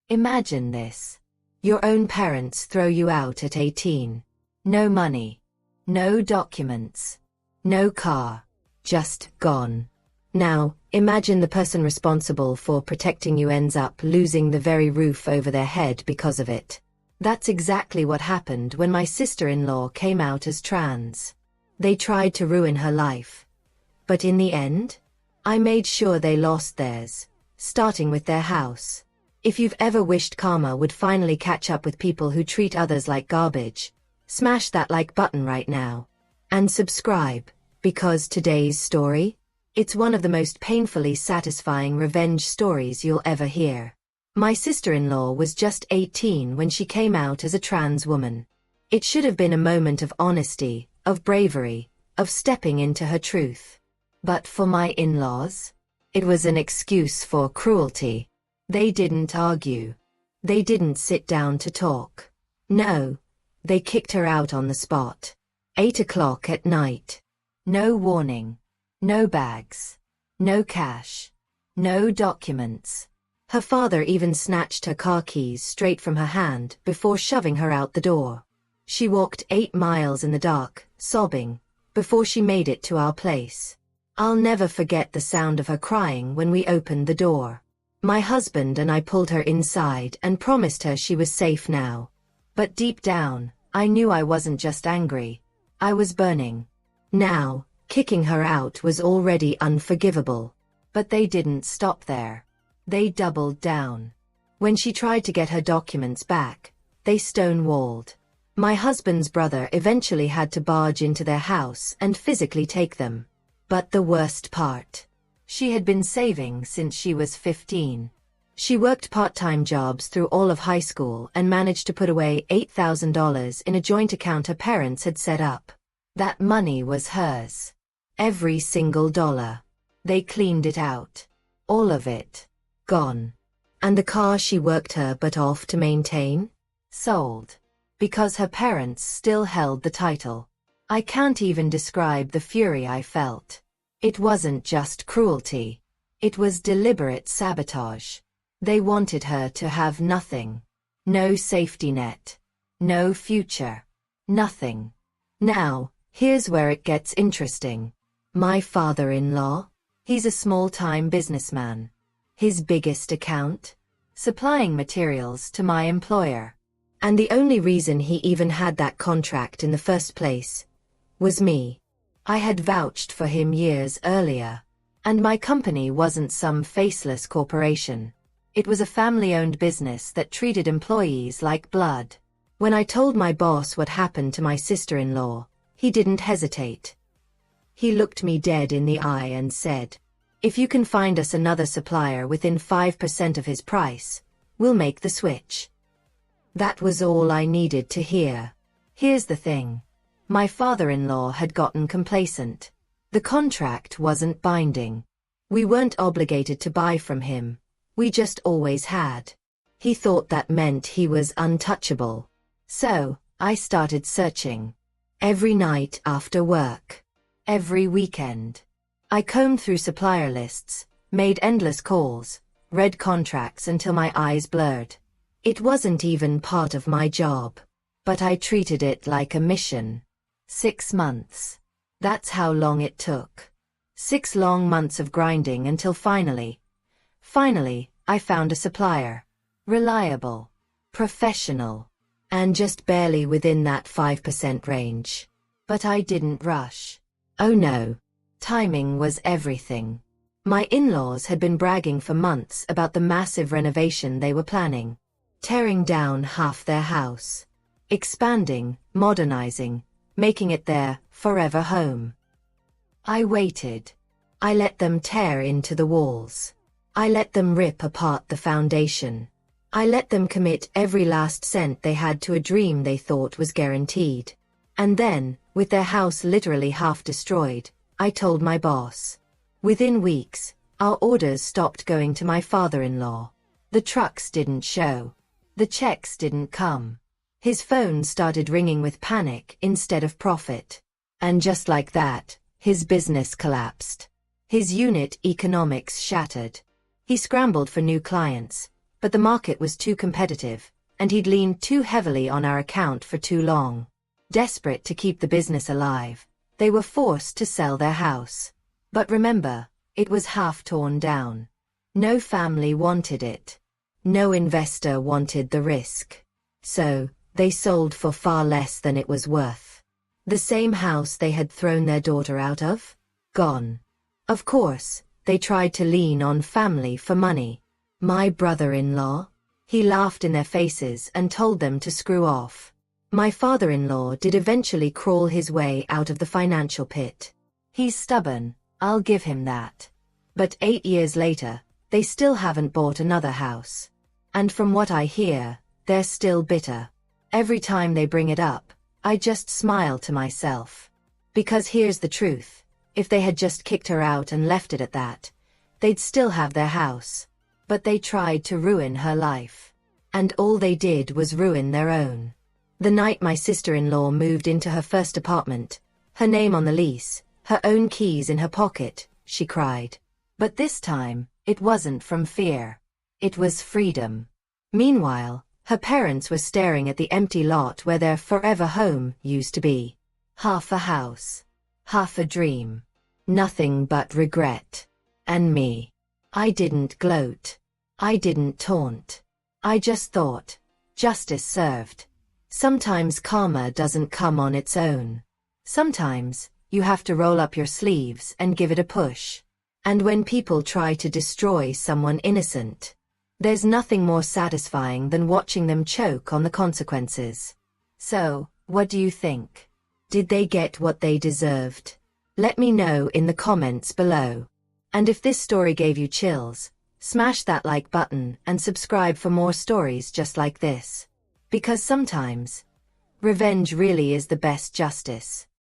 Imagine this. Your own parents throw you out at 18. No money. No documents. No car. Just gone. Now, imagine the person responsible for protecting you ends up losing the very roof over their head because of it. That's exactly what happened when my sister-in-law came out as trans. They tried to ruin her life. But in the end, I made sure they lost theirs, starting with their house. If you've ever wished karma would finally catch up with people who treat others like garbage, smash that like button right now. And subscribe, because today's story, it's one of the most painfully satisfying revenge stories you'll ever hear. My sister-in-law was just 18 when she came out as a trans woman. It should have been a moment of honesty, of bravery, of stepping into her truth. But for my in-laws, it was an excuse for cruelty. They didn't argue. They didn't sit down to talk. No, they kicked her out on the spot. 8 o'clock at night. No warning. No bags. No cash. No documents. Her father even snatched her car keys straight from her hand before shoving her out the door. She walked 8 miles in the dark, sobbing, before she made it to our place. I'll never forget the sound of her crying when we opened the door. My husband and I pulled her inside and promised her she was safe now. But deep down, I knew I wasn't just angry. I was burning. Now, kicking her out was already unforgivable. But they didn't stop there. They doubled down. When she tried to get her documents back, they stonewalled. My husband's brother eventually had to barge into their house and physically take them. But the worst part. She had been saving since she was 15. She worked part-time jobs through all of high school and managed to put away $8,000 in a joint account her parents had set up. That money was hers. Every single dollar. They cleaned it out. All of it. Gone. And the car she worked her butt off to maintain? Sold. Because her parents still held the title. I can't even describe the fury I felt. It wasn't just cruelty. It was deliberate sabotage. They wanted her to have nothing. No safety net. No future. Nothing. Now, here's where it gets interesting. My father-in-law? He's a small-time businessman. His biggest account? Supplying materials to my employer. And the only reason he even had that contract in the first place was me. I had vouched for him years earlier. And my company wasn't some faceless corporation. It was a family-owned business that treated employees like blood. When I told my boss what happened to my sister-in-law, he didn't hesitate. He looked me dead in the eye and said, "If you can find us another supplier within 5% of his price, we'll make the switch." That was all I needed to hear. Here's the thing. My father-in-law had gotten complacent. The contract wasn't binding. We weren't obligated to buy from him. We just always had. He thought that meant he was untouchable. So, I started searching. Every night after work. Every weekend. I combed through supplier lists, made endless calls, read contracts until my eyes blurred. It wasn't even part of my job. But I treated it like a mission. 6 months. That's how long it took. 6 long months of grinding until finally, I found a supplier. Reliable. Professional. And just barely within that 5% range. But I didn't rush. Oh no. Timing was everything. My in-laws had been bragging for months about the massive renovation they were planning. Tearing down half their house. Expanding, modernizing, making it their forever home. I waited. I let them tear into the walls. I let them rip apart the foundation. I let them commit every last cent they had to a dream they thought was guaranteed. And then, with their house literally half destroyed, I told my boss. Within weeks, our orders stopped going to my father-in-law. The trucks didn't show. The checks didn't come. His phone started ringing with panic instead of profit. And just like that, his business collapsed. His unit economics shattered. He scrambled for new clients, but the market was too competitive, and he'd leaned too heavily on our account for too long. Desperate to keep the business alive, they were forced to sell their house. But remember, it was half torn down. No family wanted it. No investor wanted the risk. So, they sold for far less than it was worth. The same house they had thrown their daughter out of? Gone. Of course, they tried to lean on family for money. My brother-in-law? He laughed in their faces and told them to screw off. My father-in-law did eventually crawl his way out of the financial pit. He's stubborn, I'll give him that. But 8 years later, they still haven't bought another house. And from what I hear, they're still bitter. Every time they bring it up, I just smile to myself. Because here's the truth, if they had just kicked her out and left it at that, they'd still have their house. But they tried to ruin her life. And all they did was ruin their own. The night my sister-in-law moved into her first apartment, her name on the lease, her own keys in her pocket, she cried. But this time, it wasn't from fear. It was freedom. Meanwhile, her parents were staring at the empty lot where their forever home used to be. Half a house. Half a dream. Nothing but regret. And me. I didn't gloat. I didn't taunt. I just thought, justice served. Sometimes karma doesn't come on its own. Sometimes, you have to roll up your sleeves and give it a push. And when people try to destroy someone innocent, there's nothing more satisfying than watching them choke on the consequences. So, what do you think? Did they get what they deserved? Let me know in the comments below. And if this story gave you chills, smash that like button and subscribe for more stories just like this. Because sometimes, revenge really is the best justice.